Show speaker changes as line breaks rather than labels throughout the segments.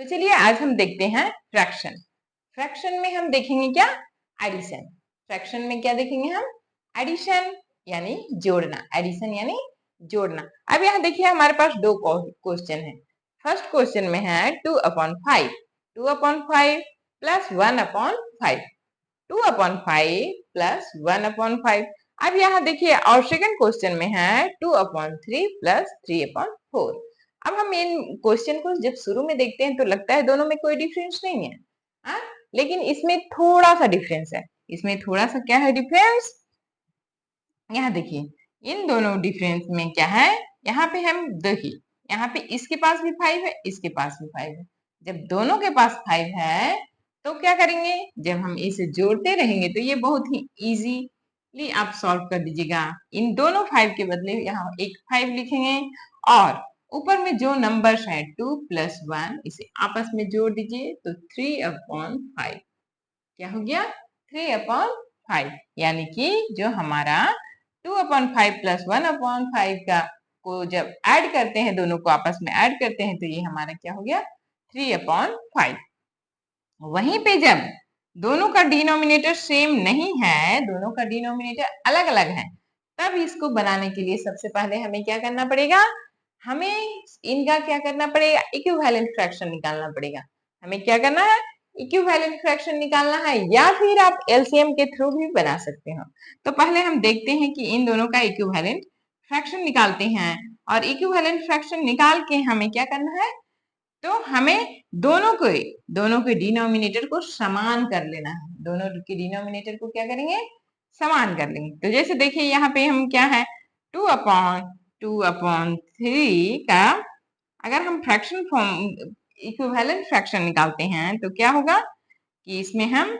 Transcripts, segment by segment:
तो चलिए आज हम देखते हैं फ्रैक्शन। फ्रैक्शन में हम देखेंगे क्या? एडिशन। फ्रैक्शन में क्या देखेंगे हम? एडिशन यानी जोड़ना, एडिशन यानी जोड़ना। अब यहाँ देखिए हमारे पास दो क्वेश्चन है। फर्स्ट क्वेश्चन में है 2/5, 2/5 प्लस 1/5, 2/5 प्लस 1/5। अब यहाँ देखिए और सेकंड क्वेश्चन में है 2/3 प्लस 3/4। अब हम इन क्वेश्चन को जब शुरू में देखते हैं तो लगता है दोनों में कोई डिफरेंस नहीं है, हाँ? लेकिन इसमें थोड़ा सा डिफरेंस है। इसमें थोड़ा सा क्या है डिफरेंस? यहाँ देखिए इन दोनों डिफरेंस में क्या है, यहाँ पे हम देखिए यहाँ पे इसके पास भी 5 है, इसके पास भी 5 है। जब दोनों के पास 5 है तो क्या करेंगे, जब हम इसे जोड़ते रहेंगे तो ये बहुत ही इजीली आप सॉल्व कर दीजिएगा। इन दोनों 5 के बदले यहाँ एक 5 लिखेंगे और ऊपर में जो नंबर्स है 2 + 1 इसे आपस में जोड़ दीजिए तो 3/5 क्या हो गया? 3/5। यानी कि जो हमारा 2/5 प्लस 1/5 का को जब ऐड करते हैं, दोनों को आपस में ऐड करते हैं तो ये हमारा क्या हो गया? 3/5। वहीं पे जब दोनों का डिनोमिनेटर सेम नहीं है, दोनों का डिनोमिनेटर अलग अलग है, तब इसको बनाने के लिए सबसे पहले हमें क्या करना पड़ेगा? हमें इनका क्या करना पड़ेगा? इक्विवेलेंट फ्रैक्शन निकालना पड़ेगा। हमें क्या करना है? इक्विवेलेंट फ्रैक्शन निकालना है, या फिर आप एलसीएम के थ्रू भी बना सकते हो। तो पहले हम देखते हैं कि इन दोनों का इक्विवेलेंट फ्रैक्शन निकालते हैं, और इक्विवेलेंट फ्रैक्शन निकाल के हमें क्या करना है? तो हमें दोनों के डिनोमिनेटर को समान कर लेना है। दोनों के डिनोमिनेटर को क्या करेंगे? समान कर लेंगे। तो जैसे देखिए यहाँ पे हम क्या है 2/3 का अगर हम फ्रैक्शन फॉर्म इक्विवेलेंट फ्रैक्शन निकालते हैं तो क्या होगा कि इसमें हम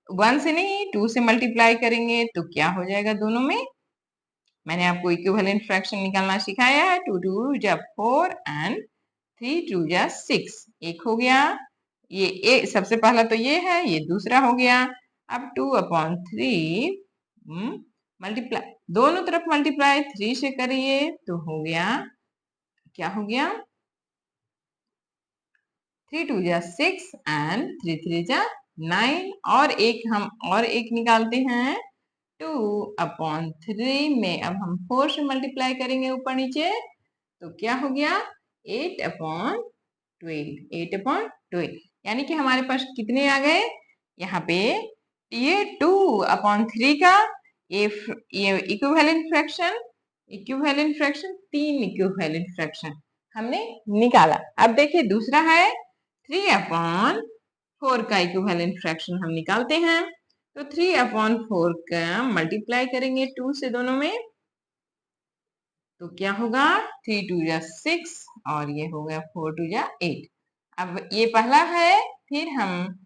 1 से नहीं 2 से मल्टीप्लाई करेंगे तो क्या हो जाएगा दोनों में? मैंने आपको इक्विवेलेंट फ्रैक्शन निकालना सिखाया है। 2 2 जा 4 एंड 3 2 जा 6। एक हो गया, ये सबसे पहला तो ये है, ये दूसरा हो गया। अब 2/3 मल्टीप्लाई, दोनों तरफ मल्टीप्लाई 3 से करिए तो हो गया, क्या हो गया? 3 2 जा 6 एंड 3 3 जा 9। और एक निकालते हैं 2/3 में अब हम 4 से मल्टीप्लाई करेंगे ऊपर नीचे तो क्या हो गया? 8/12, 8/12। यानी कि हमारे पास कितने आ गए यहाँ पे? ये 2/3 का ये इक्विवेलेंट फ्रैक्शन, तीन इक्विवेलेंट फ्रैक्शन हमने निकाला। अब देखिए दूसरा है 3/4 का इक्विवेलेंट फ्रैक्शन हम निकालते हैं। तो 3/4 का मल्टीप्लाई करेंगे 2 से दोनों में तो क्या होगा? 3 2 जा 6 और ये हो गया 4 2 जा 8। अब ये पहला है, फिर हम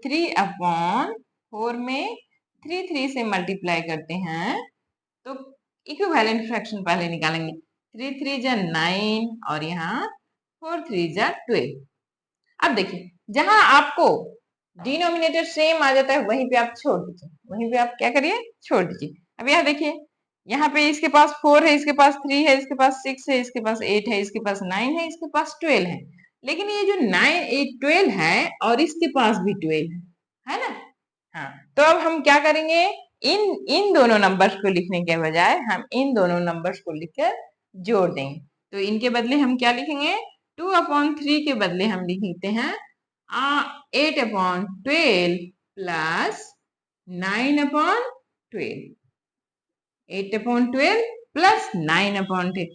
3/4 में 3 3 से मल्टीप्लाई करते हैं तो इक्विवेलेंट फ्रैक्शन पहले निकालेंगे। 3 3 जा 9 और यहाँ 4 3 जा 12। अब देखिए जहां आपको डिनोमिनेटर सेम आ जाता है वहीं पे आप छोड़ दीजिए, वहीं पे आप क्या करिए? छोड़ दीजिए। अब यहाँ देखिए यहाँ पे इसके पास 4 है, इसके पास 3 है, इसके पास 6 है, इसके पास 8 है, इसके पास 9 है, इसके पास 12 है। लेकिन ये जो 9 8 12 है और इसके पास भी 12 है ना? हाँ, तो अब हम क्या करेंगे? इन इन दोनों नंबर्स को लिखने के बजाय हम इन दोनों नंबर्स को लिखकर जोड़ देंगे। तो इनके बदले हम क्या लिखेंगे? 2/3 के बदले हम लिखते हैं 8/12 प्लस 9/12, 8/12 प्लस 9/10।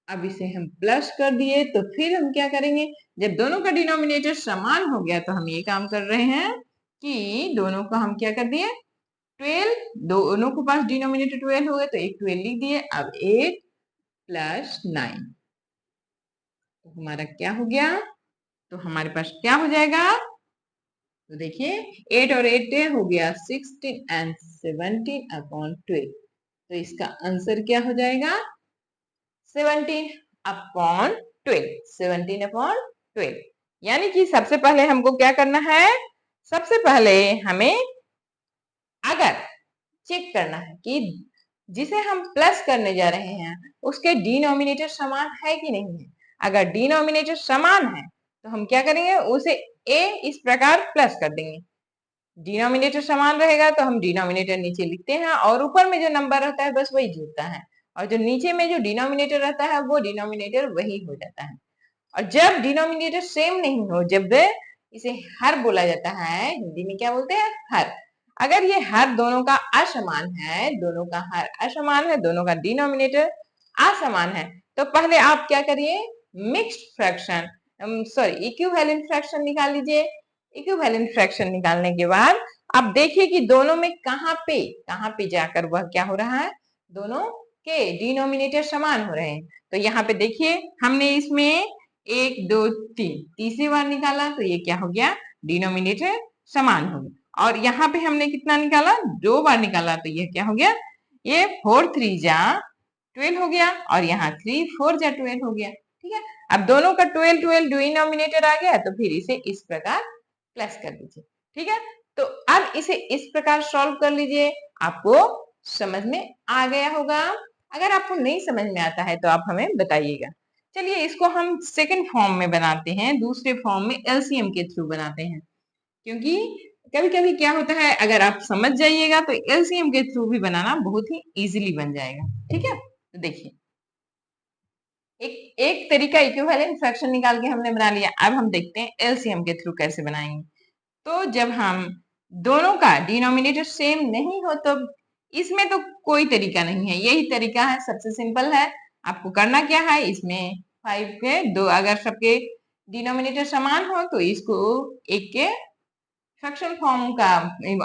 अब इसे हम प्लस कर दिए तो फिर हम क्या करेंगे? जब दोनों का डिनोमिनेटर समान हो गया तो हम ये काम कर रहे हैं कि दोनों का हम क्या कर दिए? 12, दोनों के पास डिनोमिनेटर 12 हो गया तो एक 12 लिख दिए। अब 8 प्लस 9 तो हमारा क्या हो गया? तो हमारे पास क्या हो जाएगा? तो देखिए 8 और 8 हो गया 16 एंड 17/12। तो इसका आंसर क्या हो जाएगा? 17/12, 17/12। यानी कि सबसे पहले हमको क्या करना है? सबसे पहले हमें अगर चेक करना है कि जिसे हम प्लस करने जा रहे हैं उसके डिनोमिनेटर समान है कि नहीं है। अगर डिनोमिनेटर समान है तो हम क्या करेंगे, उसे a इस प्रकार प्लस कर देंगे। डिनोमिनेटर समान रहेगा तो हम डिनोमिनेटर नीचे लिखते हैं और ऊपर में जो नंबर रहता है बस वही जुड़ता है, और जो नीचे में जो डिनोमिनेटर रहता है वो डिनोमिनेटर वही हो जाता है। और जब डिनोमिनेटर सेम नहीं हो, जब इसे हर बोला जाता है, हिंदी में क्या बोलते हैं, हर। अगर ये हर दोनों का असमान है, दोनों का हर असमान है, दोनों का डिनोमिनेटर असमान है, तो पहले आप क्या करिए, mixed fraction sorry equivalent fraction निकाल लीजिए। इक्विवेलेंट फ्रैक्शन निकालने के बाद आप देखिए कि दोनों में कहां पे जाकर वह क्या हो रहा है, दोनों के डिनोमिनेटर समान हो रहे हैं। तो यहाँ पे देखिए हमने इसमें 1 2 3 तीसरी बार निकाला तो ये क्या हो गया, डिनोमिनेटर समान हो गया। और यहाँ पे हमने कितना निकाला, 2 बार निकाला तो ये क्या हो गया, ये 4 3 जा 12 हो गया, और यहाँ 3 4 जा 12 हो गया। ठीक है, अब दोनों का 12 12 डिनोमिनेटर आ गया तो फिर इसे इस प्रकार प्लस कर दीजिए। ठीक है, तो अब इसे इस प्रकार सॉल्व कर लीजिए, आपको समझ में आ गया होगा। अगर आपको नहीं समझ में आता है तो आप हमें बताइएगा। चलिए इसको हम सेकंड फॉर्म में बनाते हैं, दूसरे फॉर्म में एलसीएम के थ्रू बनाते हैं, क्योंकि कभी कभी क्या होता है, अगर आप समझ जाइएगा तो एलसीएम के थ्रू भी बनाना बहुत ही इजीली बन जाएगा। ठीक है, तो देखिए एक तरीका इक्विवेलेंट फ्रैक्शन निकाल के हमने बना लिया। अब हम देखते हैं एलसीएम के थ्रू कैसे बनाएंगे। तो जब हम दोनों का डिनोमिनेटर सेम नहीं हो तो इसमें तो कोई तरीका नहीं है, यही तरीका है, सबसे सिंपल है। आपको करना क्या है, इसमें 5 के दो अगर सबके डिनोमिनेटर समान हो तो इसको एक के फ्रैक्शन फॉर्म का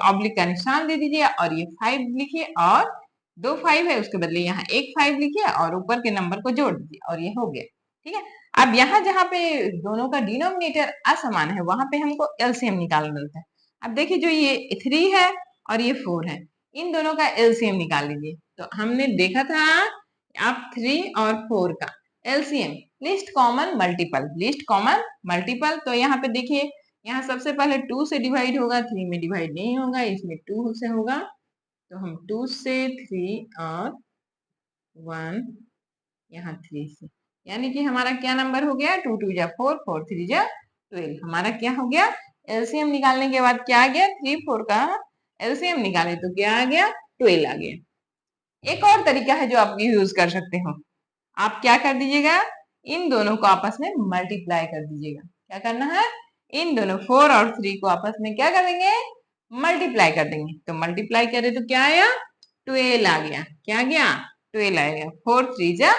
ऑब्लिक का निशान दे दीजिए और ये 5 लिखिए, और 2 5 है उसके बदले यहाँ एक 5 लिखिए और ऊपर के नंबर को जोड़ दीजिए और ये हो गया। ठीक है, अब यहाँ जहाँ पे दोनों का डिनोमिनेटर असमान है वहां पे हमको एलसीएम निकालना रहता है। अब देखिए जो ये 3 है और ये 4 है, इन दोनों का एलसीएम निकाल लीजिए। तो हमने देखा था आप 3 और 4 का एलसीएम लिस्ट कॉमन मल्टीपल, तो यहाँ पे देखिए यहाँ सबसे पहले 2 से डिवाइड होगा, 3 में डिवाइड नहीं होगा, इसमें 2 से होगा, तो हम 2 से 3 और 1 यहाँ 3 से, यानी कि हमारा क्या नंबर हो गया, 2 2 जा 4 4 3 जा 12। हमारा क्या हो गया, एलसीएम निकालने के बाद क्या आ गया, 3 4 का एलसीएम निकाले तो क्या आ गया, 12 आ गया। एक और तरीका है जो आप यूज कर सकते हो, आप क्या कर दीजिएगा, इन दोनों को आपस में मल्टीप्लाई कर दीजिएगा। क्या करना है, इन दोनों 4 और 3 को आपस में क्या करेंगे, मल्टीप्लाई कर देंगे। तो मल्टीप्लाई करे तो क्या आया, 12 आ गया। क्या आ गया, 12 आ गया। 4 3 जा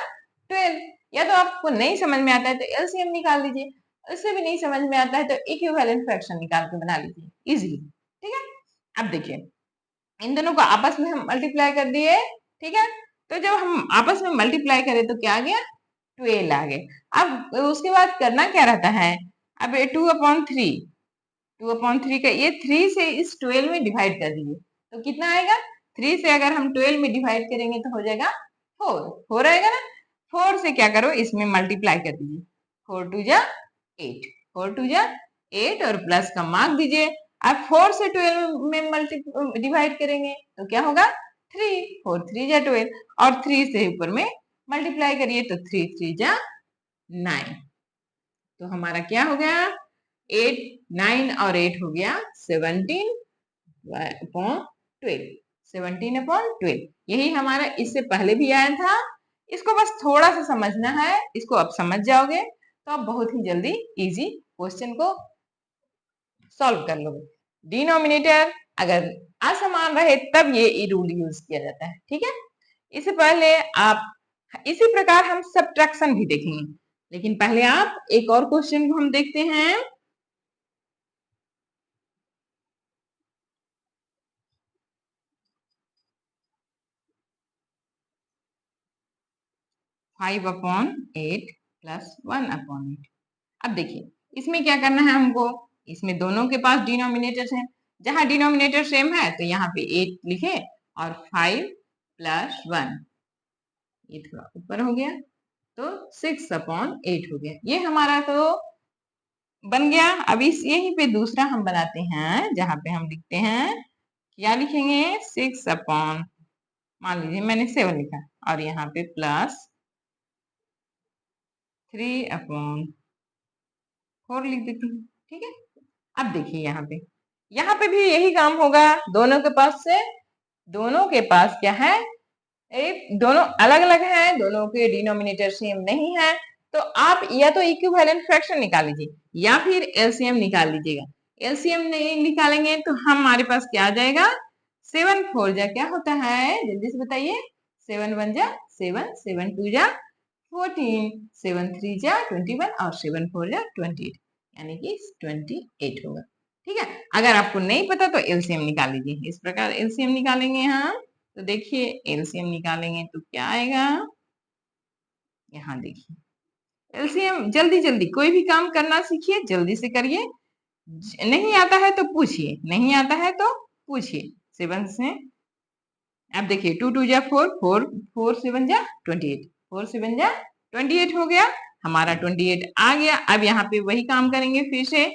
12। या तो आपको नहीं समझ में आता है तो एलसीएम निकाल लीजिए, उससे भी नहीं समझ में आता है तो इक्विवेलेंट फ्रैक्शन निकाल के बना लीजिए इजीली। ठीक है, अब देखिए इन दोनों को आपस में हम मल्टीप्लाई कर दिए। ठीक है, तो जब हम आपस में मल्टीप्लाई करें तो क्या आ गया, 12 आ गए। अब उसके बाद करना क्या रहता है, अब 2/3 का ये 3 से इस 12 में डिवाइड कर दीजिए तो कितना आएगा, 3 से अगर हम 12 में डिवाइड करेंगे तो हो जाएगा 4 आएगा ना। 4 से क्या करो, इसमें मल्टीप्लाई कर दीजिए, 4 2 जा 8, 4 2 जा 8 और प्लस का मार्क दीजिए। अब 4 से 12 में डिवाइड करेंगे तो क्या होगा, 3 4 3 जा 12 और 3 से ऊपर में मल्टीप्लाई करिए तो 3 3 जा 9। तो हमारा क्या हो गया, 8 9 और 8 हो गया 17/12, 17/12। यही हमारा इससे पहले भी आया था। इसको बस थोड़ा सा समझना है, इसको आप समझ जाओगे तो आप बहुत ही जल्दी इजी क्वेश्चन को सॉल्व कर लोगे। डिनोमिनेटर अगर असमान रहे तब ये रूल यूज किया जाता है। ठीक है, इससे पहले आप इसी प्रकार हम सब्ट्रैक्शन भी देखेंगे, लेकिन पहले आप एक और क्वेश्चन को हम देखते हैं। Five upon 8 plus 1/8। अब देखिए इसमें क्या करना है हमको, इसमें दोनों के पास डिनोमिनेटर है, जहां डिनोमिनेटर सेम है तो यहाँ पे 8 लिखे और 5 प्लस 1, ये थोड़ा ऊपर हो गया तो 6/8 हो गया। ये हमारा तो बन गया। अब इस यहीं पे दूसरा हम बनाते हैं, जहां पे हम लिखते हैं, क्या लिखेंगे, 6 अपॉन, मान लीजिए मैंने 7 लिखा और यहाँ पे प्लस 3/8 4 लिख देती हूँ, ठीक है। अब देखिए यहाँ पे भी यही काम होगा, दोनों के पास क्या है, दोनों अलग अलग हैं, दोनों के डिनोमिनेटर सेम नहीं है, तो आप या तो इक्विवेलेंट फ्रैक्शन निकाल लीजिए या फिर एलसीएम निकाल लीजिएगा। एलसीएम नहीं निकालेंगे तो हमारे पास क्या आ जाएगा, 7 4 जा क्या होता है, जल्दी से बताइए, 7 1 जा 7, 7 2 जा 14, 7 3 जा 21 और 7 4 जा 28, यानी कि 28 होगा, ठीक है। अगर आपको नहीं पता तो एलसीएम निकाल लीजिए, इस प्रकार एलसीएम निकालेंगे हम। तो देखिए एलसीएम निकालेंगे तो क्या आएगा, यहाँ देखिए एलसीएम, जल्दी जल्दी कोई भी काम करना सीखिए, जल्दी से करिए, नहीं आता है तो पूछिए, नहीं आता है तो पूछिए। 7 से अब देखिए 2 2 जा 4, 4 4 7 जा 28, 4 7 जा 28 हो गया, हमारा 28 आ गया। अब यहाँ पे वही काम करेंगे फिर से,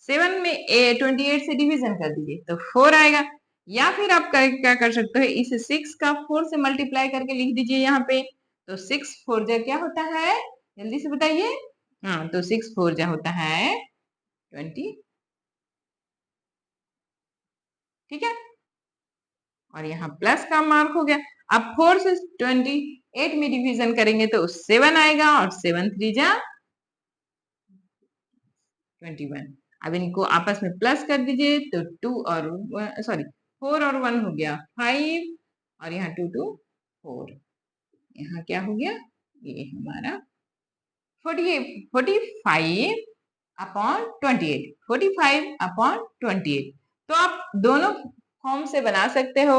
7 में 28 से डिवीजन कर दीजिए तो 4 आएगा, या फिर आप क्या कर सकते हो, इस 6 का 4 से मल्टीप्लाई करके लिख दीजिए यहाँ पे, तो 6 4 जा क्या होता है, जल्दी से बताइए। हाँ, तो 6 4 जा होता है 20, ठीक है। और यहाँ प्लस का मार्क हो गया। अब 4 से 28 में डिवीजन करेंगे तो 7 आएगा, और 7 3 जा 21। अब इनको आपस में प्लस कर दीजिए तो 2 और 4 और 1 हो गया 5, और यहाँ 2 2 4, यहाँ क्या हो गया, ये हमारा 45 अपॉन 28, 45 अपॉन 28। तो आप दोनों फॉर्म से बना सकते हो।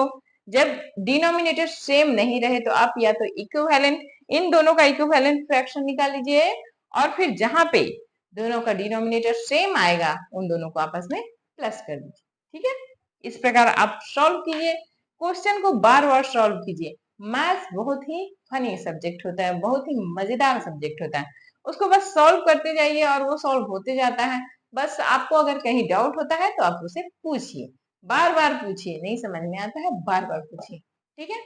जब डिनोमिनेटर सेम नहीं रहे तो आप या तो इक्विवेलेंट, इन दोनों का इक्विवेलेंट फ्रैक्शन निकाल लीजिए, और फिर जहां पे दोनों का डिनोमिनेटर सेम आएगा उन दोनों को आपस में प्लस कर दीजिए, ठीक है। इस प्रकार आप सॉल्व कीजिए, क्वेश्चन को बार बार सॉल्व कीजिए। मैथ्स बहुत ही फनी सब्जेक्ट होता है, बहुत ही मजेदार सब्जेक्ट होता है, उसको बस सॉल्व करते जाइए और वो सॉल्व होते जाता है। बस आपको अगर कहीं डाउट होता है तो आप उसे पूछिए, बार बार पूछिए, नहीं समझ में आता है बार बार पूछिए, ठीक है।